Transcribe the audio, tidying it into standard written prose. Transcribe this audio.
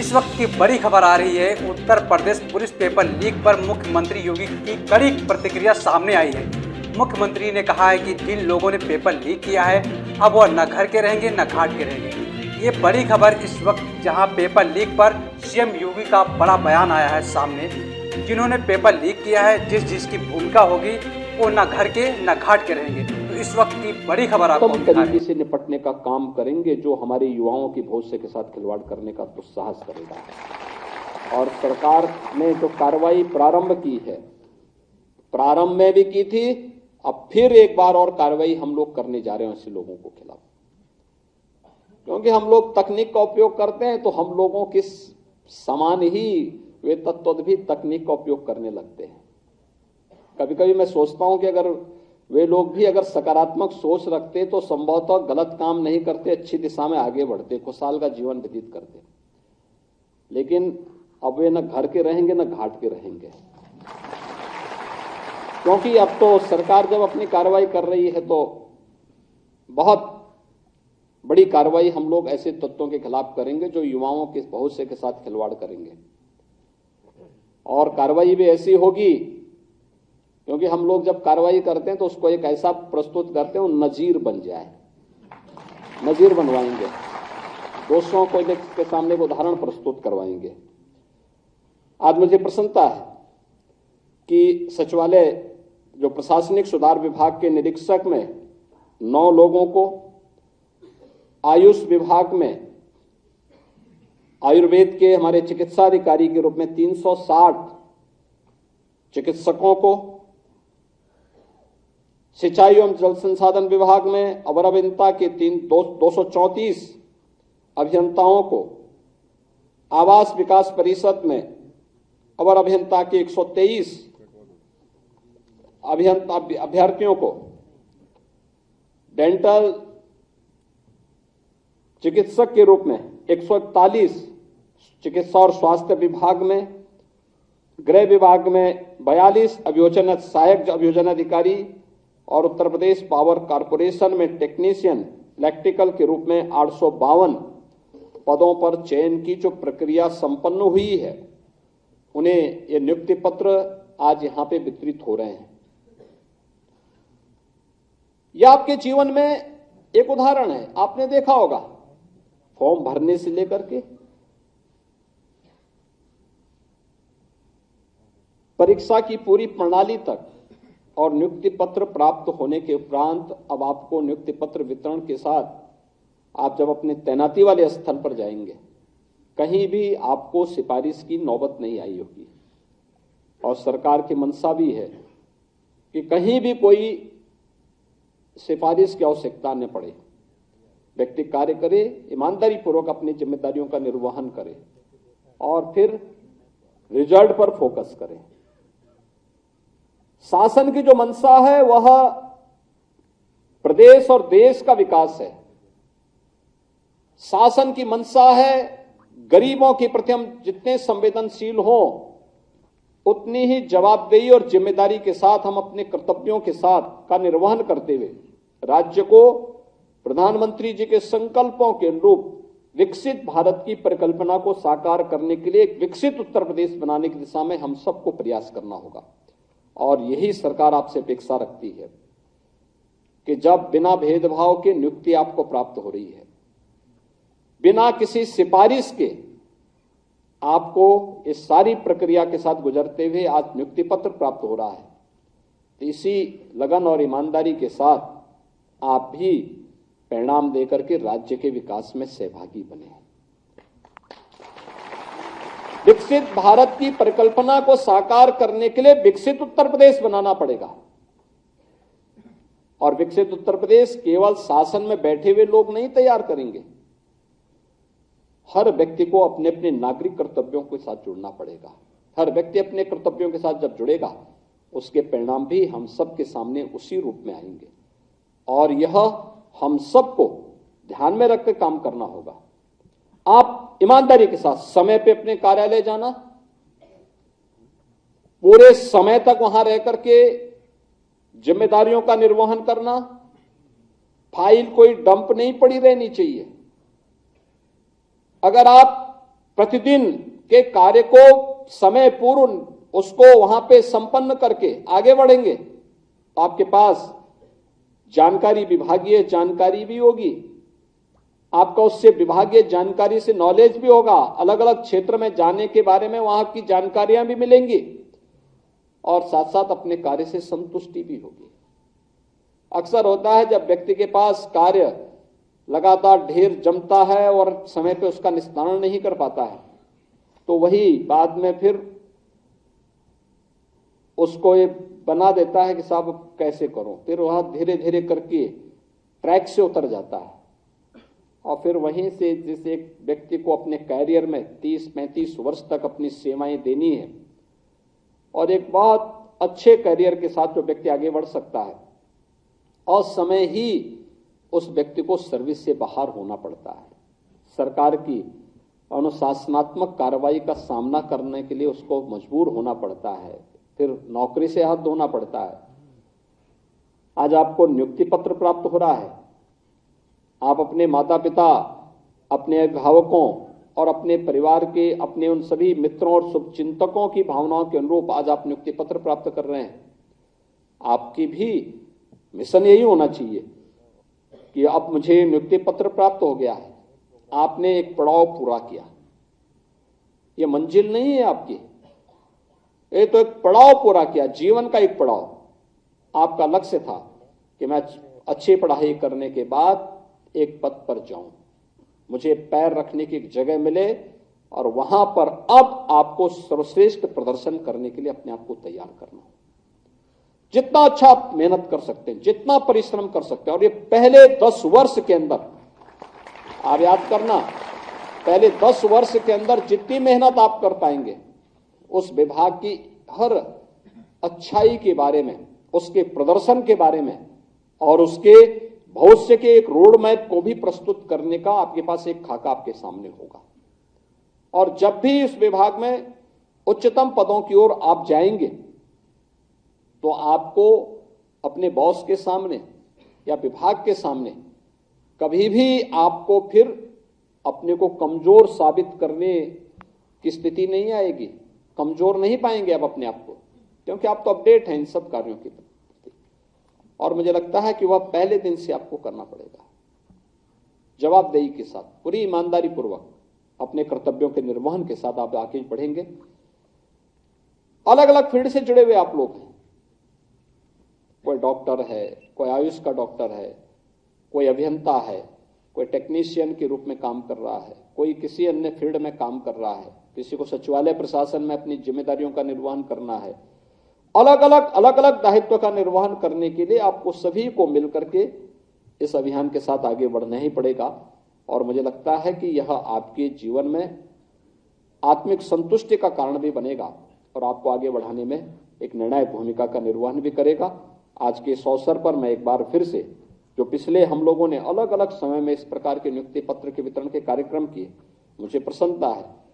इस वक्त की बड़ी खबर आ रही है। Uttar Pradesh police paper leak पर मुख्यमंत्री योगी की कड़ी प्रतिक्रिया सामने आई है। मुख्यमंत्री ने कहा है कि जिन लोगों ने पेपर लीक किया है अब वह न घर के रहेंगे न घाट के रहेंगे। ये बड़ी खबर इस वक्त जहां पेपर लीक पर सीएम योगी का बड़ा बयान आया है सामने। जिन्होंने पेपर लीक किया है जिसकी भूमिका होगी वो न घर के न घाट के रहेंगे। तो इस वक्त की बड़ी खबर आपको तरीके से निपटने का काम करेंगे जो हमारे युवाओं के भविष्य के साथ खिलवाड़ करने का दुस्साहस करेगा। और सरकार ने जो कार्रवाई प्रारंभ की है, प्रारंभ में भी की थी, अब फिर एक बार और कार्रवाई हम लोग करने जा रहे हैं ऐसे लोगों को खिलाफ। क्योंकि हम लोग तकनीक का उपयोग करते हैं तो हम लोगों के समान ही वे तत्व भी तकनीक का उपयोग करने लगते हैं। कभी कभी मैं सोचता हूं कि अगर वे लोग भी अगर सकारात्मक सोच रखते तो संभवतः गलत काम नहीं करते, अच्छी दिशा में आगे बढ़ते, खुशहाल का जीवन व्यतीत करते। लेकिन अब वे न घर के रहेंगे न घाट के रहेंगे। क्योंकि अब तो सरकार जब अपनी कार्रवाई कर रही है तो बहुत बड़ी कार्रवाई हम लोग ऐसे तत्वों के खिलाफ करेंगे जो युवाओं के भविष्य के साथ खिलवाड़ करेंगे। और कार्रवाई भी ऐसी होगी क्योंकि हम लोग जब कार्रवाई करते हैं तो उसको एक ऐसा प्रस्तुत करते हैं वो नजीर बन जाए, नजीर बनवाएंगे, दोषियों को के सामने एक उदाहरण प्रस्तुत करवाएंगे। आज मुझे प्रसन्नता है कि सचिवालय जो प्रशासनिक सुधार विभाग के निरीक्षक में 9 लोगों को, आयुष विभाग में आयुर्वेद के हमारे चिकित्सा अधिकारी के रूप में 360 चिकित्सकों को, सिंचाई एवं जल संसाधन विभाग में अवर अभियंता के 234 अभियंताओं को, आवास विकास परिषद में अवर अभियंता के 123 अभ्यर्थियों को, डेंटल चिकित्सक के रूप में 141 चिकित्सा और स्वास्थ्य विभाग में, गृह विभाग में 42 अभियोजन सहायक अभियोजन अधिकारी और उत्तर प्रदेश पावर कॉरपोरेशन में टेक्नीशियन इलेक्ट्रिकल के रूप में 852 पदों पर चयन की जो प्रक्रिया संपन्न हुई है, उन्हें ये नियुक्ति पत्र आज यहां पे वितरित हो रहे हैं। यह आपके जीवन में एक उदाहरण है। आपने देखा होगा फॉर्म भरने से लेकर के परीक्षा की पूरी प्रणाली तक और नियुक्ति पत्र प्राप्त होने के उपरांत अब आपको नियुक्ति पत्र वितरण के साथ आप जब अपने तैनाती वाले स्थल पर जाएंगे कहीं भी आपको सिफारिश की नौबत नहीं आई होगी। और सरकार की मंशा भी है कि कहीं भी कोई सिफारिश की आवश्यकता न पड़े। व्यक्ति कार्य करे, ईमानदारी पूर्वक अपनी जिम्मेदारियों का निर्वहन करे और फिर रिजल्ट पर फोकस करे। शासन की जो मंशा है वह प्रदेश और देश का विकास है। शासन की मंशा है गरीबों के प्रति हम जितने संवेदनशील हों उतनी ही जवाबदेही और जिम्मेदारी के साथ हम अपने कर्तव्यों के साथ का निर्वहन करते हुए राज्य को प्रधानमंत्री जी के संकल्पों के अनुरूप विकसित भारत की परिकल्पना को साकार करने के लिए एक विकसित उत्तर प्रदेश बनाने की दिशा में हम सबको प्रयास करना होगा। और यही सरकार आपसे अपेक्षा रखती है कि जब बिना भेदभाव के नियुक्ति आपको प्राप्त हो रही है, बिना किसी सिफारिश के आपको इस सारी प्रक्रिया के साथ गुजरते हुए आज नियुक्ति पत्र प्राप्त हो रहा है, तो इसी लगन और ईमानदारी के साथ आप भी परिणाम देकर के राज्य के विकास में सहभागी बने। विकसित भारत की परिकल्पना को साकार करने के लिए विकसित उत्तर प्रदेश बनाना पड़ेगा। और विकसित उत्तर प्रदेश केवल शासन में बैठे हुए लोग नहीं तैयार करेंगे, हर व्यक्ति को अपने अपने नागरिक कर्तव्यों के साथ जुड़ना पड़ेगा। हर व्यक्ति अपने कर्तव्यों के साथ जब जुड़ेगा उसके परिणाम भी हम सबके सामने उसी रूप में आएंगे। और यह हम सबको ध्यान में रखकर काम करना होगा। आप ईमानदारी के साथ समय पे अपने कार्यालय जाना, पूरे समय तक वहां रह करके जिम्मेदारियों का निर्वहन करना, फाइल कोई डंप नहीं पड़ी रहनी चाहिए। अगर आप प्रतिदिन के कार्य को समय पूर्व उसको वहां पे संपन्न करके आगे बढ़ेंगे तो आपके पास जानकारी, विभागीय जानकारी भी होगी, आपका उससे विभागीय जानकारी से नॉलेज भी होगा, अलग अलग क्षेत्र में जाने के बारे में वहां की जानकारियां भी मिलेंगी और साथ साथ अपने कार्य से संतुष्टि भी होगी। अक्सर होता है जब व्यक्ति के पास कार्य लगातार ढेर जमता है और समय पे उसका निस्तारण नहीं कर पाता है तो वही बाद में फिर उसको ये बना देता है कि साहब कैसे करूं, फिर वह धीरे धीरे करके ट्रैक से उतर जाता है और फिर वहीं से जैसे एक व्यक्ति को अपने कैरियर में 30-35 वर्ष तक अपनी सेवाएं देनी है और एक बहुत अच्छे कैरियर के साथ जो व्यक्ति आगे बढ़ सकता है और समय ही उस व्यक्ति को सर्विस से बाहर होना पड़ता है। सरकार की अनुशासनात्मक कार्रवाई का सामना करने के लिए उसको मजबूर होना पड़ता है, फिर नौकरी से हाथ धोना पड़ता है। आज आपको नियुक्ति पत्र प्राप्त हो रहा है, आप अपने माता पिता, अपने अभिभावकों और अपने परिवार के, अपने उन सभी मित्रों और शुभचिंतकों की भावनाओं के अनुरूप आज आप नियुक्ति पत्र प्राप्त कर रहे हैं। आपकी भी मिशन यही होना चाहिए कि अब मुझे नियुक्ति पत्र प्राप्त हो गया है, आपने एक पड़ाव पूरा किया। ये मंजिल नहीं है आपकी, ये तो एक पड़ाव पूरा किया, जीवन का एक पड़ाव। आपका लक्ष्य था कि मैं अच्छी पढ़ाई करने के बाद एक पद पर जाऊं, मुझे पैर रखने की एक जगह मिले और वहां पर अब आपको सर्वश्रेष्ठ प्रदर्शन करने के लिए अपने आप को तैयार करना हो। जितना अच्छा आप मेहनत कर सकते हैं, जितना परिश्रम कर सकते हैं, और ये पहले 10 वर्ष के अंदर आप याद करना, पहले 10 वर्ष के अंदर जितनी मेहनत आप कर पाएंगे उस विभाग की हर अच्छाई के बारे में, उसके प्रदर्शन के बारे में और उसके भविष्य के एक रोड मैप को भी प्रस्तुत करने का आपके पास एक खाका आपके सामने होगा। और जब भी इस विभाग में उच्चतम पदों की ओर आप जाएंगे तो आपको अपने बॉस के सामने या विभाग के सामने कभी भी आपको फिर अपने को कमजोर साबित करने की स्थिति नहीं आएगी। कमजोर नहीं पाएंगे आप अपने आप को, क्योंकि आप तो अपडेट हैं इन सब कार्यों के प्रति। और मुझे लगता है कि वह पहले दिन से आपको करना पड़ेगा, जवाबदेही के साथ, पूरी ईमानदारी पूर्वक अपने कर्तव्यों के निर्वहन के साथ आप आगे बढ़ेंगे। अलग अलग फील्ड से जुड़े हुए आप लोग हैं, कोई डॉक्टर है, कोई आयुष का डॉक्टर है, कोई अभियंता है, कोई टेक्नीशियन के रूप में काम कर रहा है, कोई किसी अन्य फील्ड में काम कर रहा है, किसी को सचिवालय प्रशासन में अपनी जिम्मेदारियों का निर्वहन करना है। अलग अलग दायित्व का निर्वहन करने के लिए आपको सभी को मिलकर के इस अभियान के साथ आगे बढ़ना ही पड़ेगा। और मुझे लगता है कि यह आपके जीवन में आत्मिक संतुष्टि का कारण भी बनेगा और आपको आगे बढ़ाने में एक निर्णायक भूमिका का निर्वहन भी करेगा। आज के इस अवसर पर मैं एक बार फिर से, जो पिछले हम लोगों ने अलग अलग समय में इस प्रकार के नियुक्ति पत्र के वितरण के कार्यक्रम किए, मुझे प्रसन्नता है